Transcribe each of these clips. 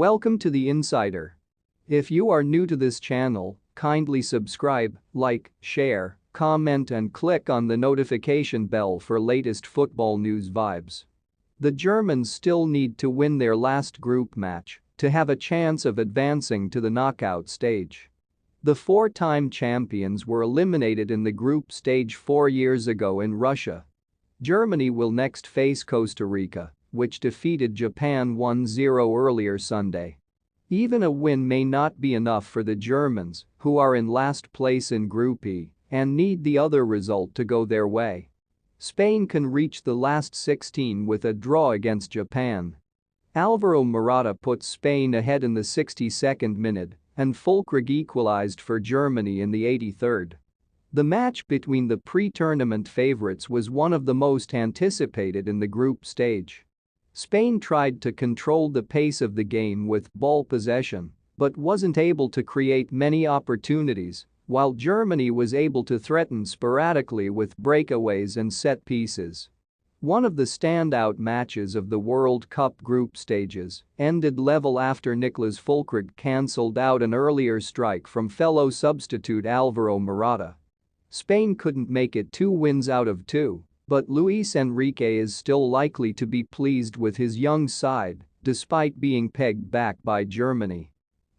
Welcome to The Insider. If you are new to this channel, kindly subscribe, like, share, comment and click on the notification bell for latest football news vibes. The Germans still need to win their last group match to have a chance of advancing to the knockout stage. The four-time champions were eliminated in the group stage 4 years ago in Russia. Germany will next face Costa Rica, which defeated Japan 1-0 earlier Sunday. Even a win may not be enough for the Germans, who are in last place in Group E and need the other result to go their way. Spain can reach the last 16 with a draw against Japan. Alvaro Morata put Spain ahead in the 62nd minute, and Füllkrug equalized for Germany in the 83rd. The match between the pre-tournament favorites was one of the most anticipated in the group stage. Spain tried to control the pace of the game with ball possession, but wasn't able to create many opportunities, while Germany was able to threaten sporadically with breakaways and set pieces. One of the standout matches of the World Cup group stages ended level after Niclas Füllkrug cancelled out an earlier strike from fellow substitute Alvaro Morata. Spain couldn't make it 2 wins out of 2, but Luis Enrique is still likely to be pleased with his young side, despite being pegged back by Germany.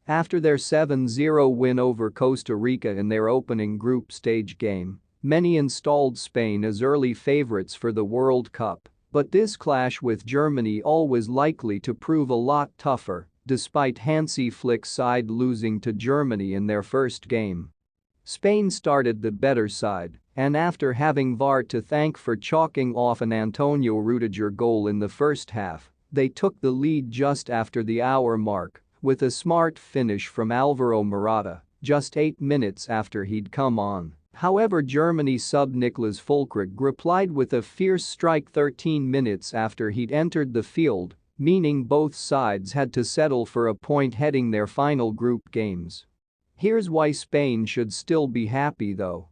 After their 7-0 win over Costa Rica in their opening group stage game, many installed Spain as early favorites for the World Cup, but this clash with Germany always likely to prove a lot tougher, despite Hansi Flick's side losing to Germany in their first game. Spain started the better side, and after having VAR to thank for chalking off an Antonio Rudiger goal in the first half, they took the lead just after the hour mark with a smart finish from Alvaro Morata just 8 minutes after he'd come on. However, Germany sub Niclas Füllkrug replied with a fierce strike 13 minutes after he'd entered the field, meaning both sides had to settle for a point heading their final group games. Here's why Spain should still be happy though.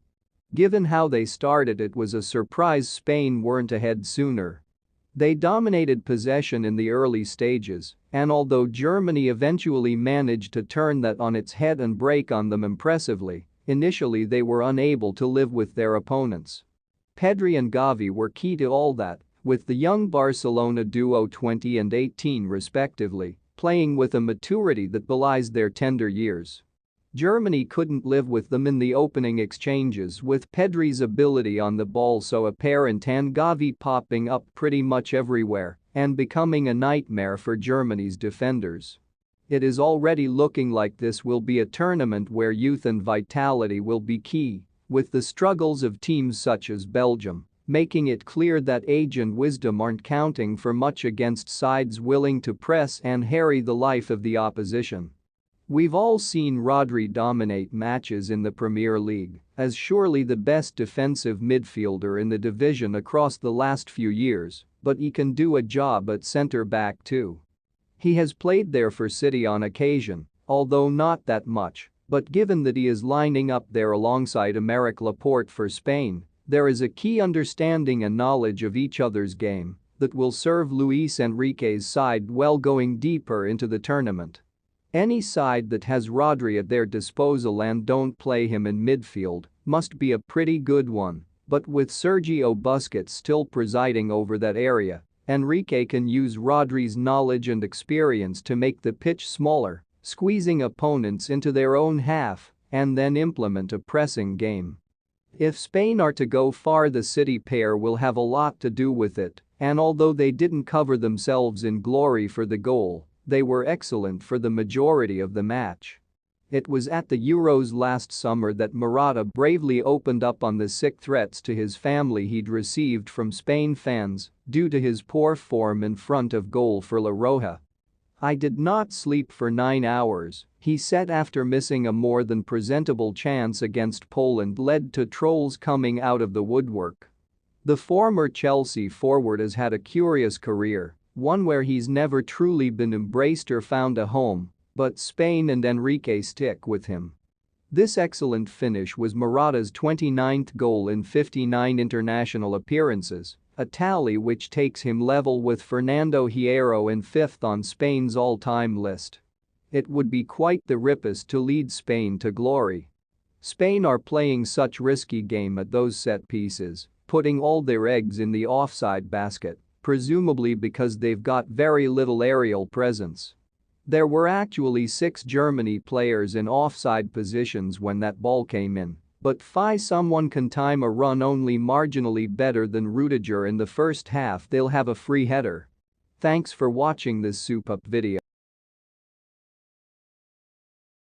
Given how they started, it was a surprise Spain weren't ahead sooner. They dominated possession in the early stages, and although Germany eventually managed to turn that on its head and break on them impressively, initially they were unable to live with their opponents. Pedri and Gavi were key to all that, with the young Barcelona duo 20 and 18 respectively, playing with a maturity that belies their tender years. Germany couldn't live with them in the opening exchanges, with Pedri's ability on the ball so apparent and Gavi popping up pretty much everywhere and becoming a nightmare for Germany's defenders. It is already looking like this will be a tournament where youth and vitality will be key, with the struggles of teams such as Belgium making it clear that age and wisdom aren't counting for much against sides willing to press and harry the life of the opposition. We've all seen Rodri dominate matches in the Premier League as surely the best defensive midfielder in the division across the last few years, but he can do a job at centre-back too. He has played there for City on occasion, although not that much, but given that he is lining up there alongside Aymeric Laporte for Spain, there is a key understanding and knowledge of each other's game that will serve Luis Enrique's side well going deeper into the tournament. Any side that has Rodri at their disposal and don't play him in midfield must be a pretty good one, but with Sergio Busquets still presiding over that area, Enrique can use Rodri's knowledge and experience to make the pitch smaller, squeezing opponents into their own half, and then implement a pressing game. If Spain are to go far, the City pair will have a lot to do with it, and although they didn't cover themselves in glory for the goal, they were excellent for the majority of the match. It was at the Euros last summer that Morata bravely opened up on the sick threats to his family he'd received from Spain fans due to his poor form in front of goal for La Roja. "I did not sleep for 9 hours," he said after missing a more than presentable chance against Poland led to trolls coming out of the woodwork. The former Chelsea forward has had a curious career, one where he's never truly been embraced or found a home, but Spain and Enrique stick with him. This excellent finish was Morata's 29th goal in 59 international appearances, a tally which takes him level with Fernando Hierro in fifth on Spain's all-time list. It would be quite the riposte to lead Spain to glory. Spain are playing such risky game at those set pieces, putting all their eggs in the offside basket, presumably because they've got very little aerial presence. There were actually 6 Germany players in offside positions when that ball came in, but someone can time a run only marginally better than Rudiger in the first half, they'll have a free header. Thanks for watching this soup-up video.